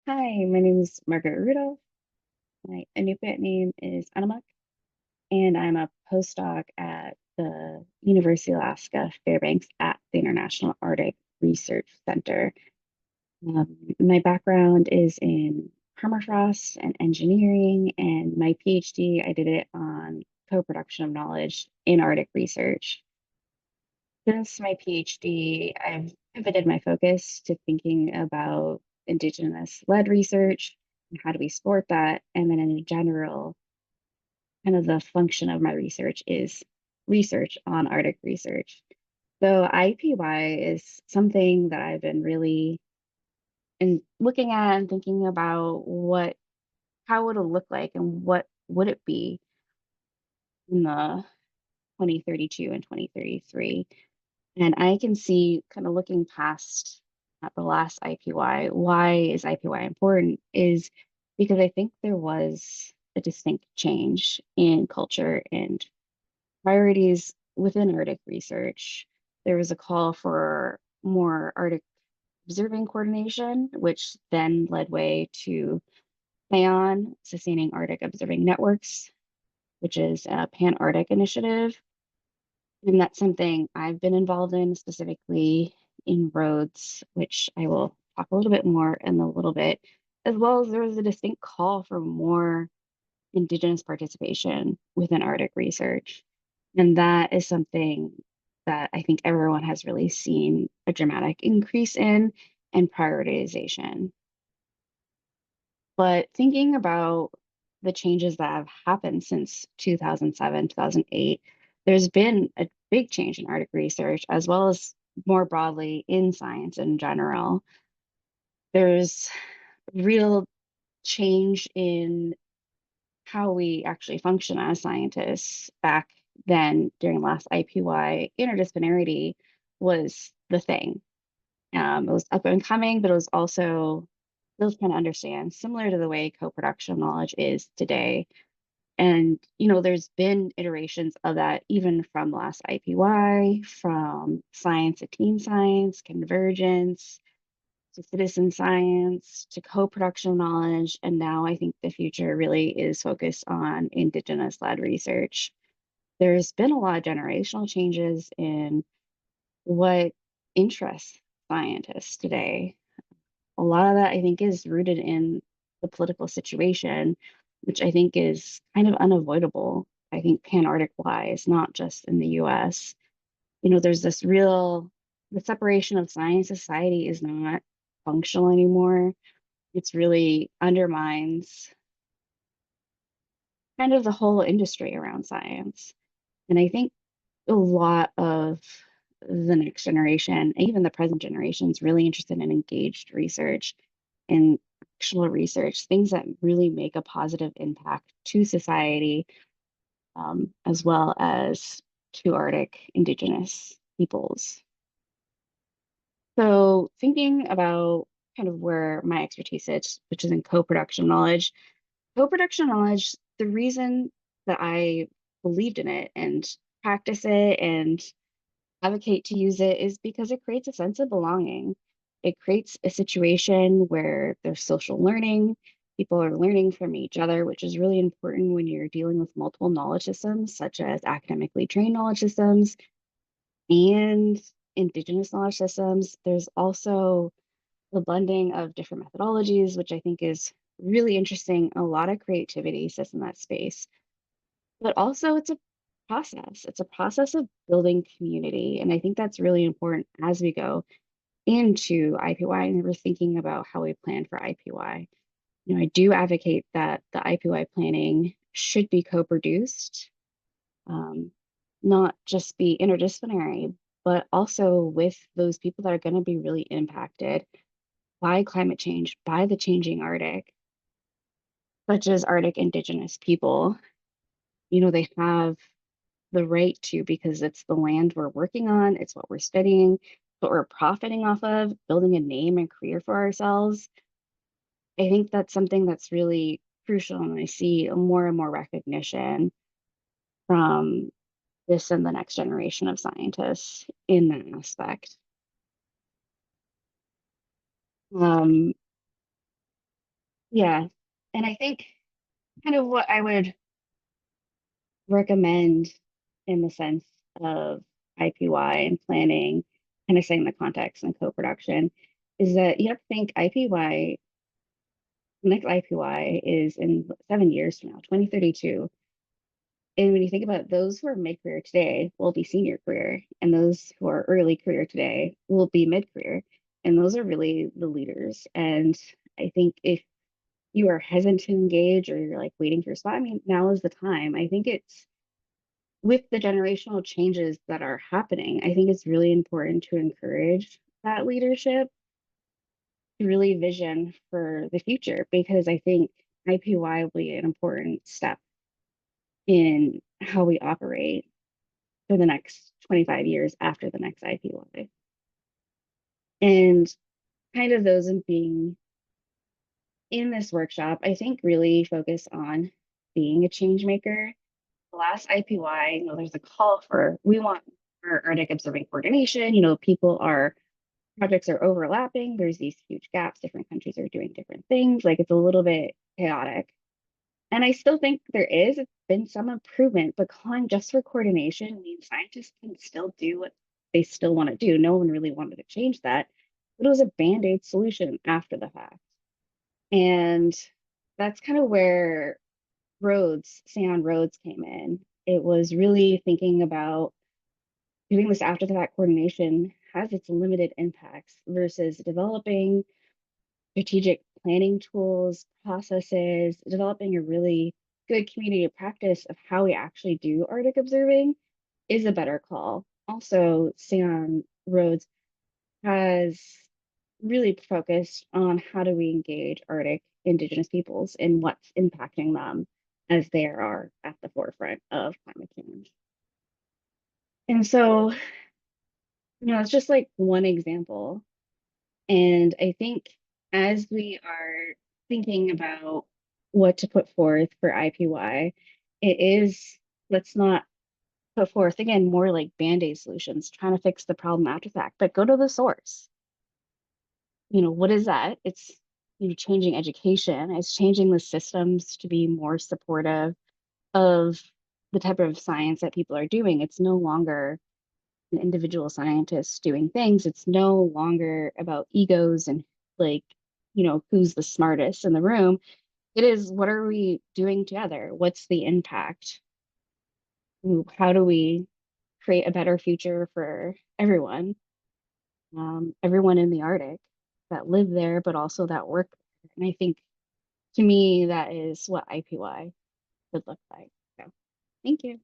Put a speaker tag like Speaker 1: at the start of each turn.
Speaker 1: Hi, my name is Margaret Rudolf. My Inupiat name is Anamuk, and I'm a postdoc at the University of Alaska Fairbanks at the International Arctic Research Center. My background is in permafrost and engineering, and my PhD, I did it on co-production of knowledge in Arctic research. Since my PhD, I've pivoted my focus to thinking about Indigenous-led research and how do we support that. And then in general, kind of the function of my research is research on Arctic research. So IPY is something that I've been really looking at and thinking about how would it look like and what would it be in the 2032 and 2033. And I can see kind of looking past at the last IPY, why is IPY important is because I think there was a distinct change in culture and priorities within Arctic research. There was a call for more Arctic observing coordination, which then led way to PAN, Sustaining Arctic Observing Networks, which is a Pan-Arctic initiative. And that's something I've been involved in specifically in roads, which I will talk a little bit more in a little bit, as well as there was a distinct call for more Indigenous participation within Arctic research. And that is something that I think everyone has really seen a dramatic increase in and prioritization. But thinking about the changes that have happened since 2007, 2008, there's been a big change in Arctic research, as well as more broadly in science in general. There's real change in how we actually function as scientists. Back then, during last IPY, interdisciplinarity was the thing. It was up and coming, but it was also still trying to understand, similar to the way co-production knowledge is today. And, there's been iterations of that even from last IPY, from science to team science, convergence, to citizen science, to co-production knowledge. And now I think the future really is focused on Indigenous-led research. There's been a lot of generational changes in what interests scientists today. A lot of that I think is rooted in the political situation, which I think is kind of unavoidable. I think pan-Arctic wise, not just in the US. There's this the separation of science society is not functional anymore. It's really undermines kind of the whole industry around science. And I think a lot of the next generation, even the present generation, is really interested in engaged research and actual research, things that really make a positive impact to society, as well as to Arctic Indigenous peoples. So, thinking about kind of where my expertise is, which is in co-production knowledge, the reason that I believed in it and practice it and advocate to use it is because it creates a sense of belonging. It creates a situation where there's social learning. People are learning from each other, which is really important when you're dealing with multiple knowledge systems, such as academically trained knowledge systems and Indigenous knowledge systems. There's also the blending of different methodologies, which I think is really interesting. A lot of creativity sits in that space. But also, it's a process. It's a process of building community. And I think that's really important as we go into IPY and we're thinking about how we plan for IPY. I do advocate that the IPY planning should be co-produced, um, not just be interdisciplinary, but also with those people that are going to be really impacted by climate change, by the changing Arctic, such as Arctic Indigenous people. They have the right to because it's the land we're working on, it's what we're studying, what we're profiting off of, building a name and career for ourselves. I think that's something that's really crucial, and I see more and more recognition from this and the next generation of scientists in that aspect. Um, Yeah. And I think kind of what I would recommend in the sense of IPY and planning, kind of setting the context and co-production, is that you have to think IPY, next IPY is in 7 years from now, 2032. And when you think about those who are mid-career today will be senior career, and those who are early career today will be mid-career. And those are really the leaders. And I think if you are hesitant to engage or you're like waiting for your spot, I mean, now is the time. I think it's with the generational changes that are happening, I think it's really important to encourage that leadership to really vision for the future because I think IPY will be an important step in how we operate for the next 25 years after the next IPY. And kind of those in being in this workshop, I think really focus on being a change maker. The last IPY, there's a call for we want our Arctic observing coordination. People are projects are overlapping. There's these huge gaps. Different countries are doing different things. Like it's a little bit chaotic. And I still think it's been some improvement, but calling just for coordination means scientists can still do what they still want to do. No one really wanted to change that. But it was a band-aid solution after the fact. And that's kind of where Roads came in. It was really thinking about doing this after the fact coordination has its limited impacts versus developing strategic planning tools, processes, developing a really good community of practice of how we actually do Arctic observing is a better call. Also, Sam Rhodes has really focused on how do we engage Arctic Indigenous peoples and what's impacting them as they are at the forefront of climate change. And so, it's just like one example. And I think as we are thinking about what to put forth for IPY, it is, let's not put forth again more like band-aid solutions, trying to fix the problem after the fact, but go to the source. What is that? It's changing education, it's changing the systems to be more supportive of the type of science that people are doing. It's no longer an individual scientist doing things. It's no longer about egos and like, who's the smartest in the room. It is what are we doing together? What's the impact? How do we create a better future for everyone? Everyone in the Arctic that live there, but also that work there. And I think to me, that is what IPY would look like. So thank you.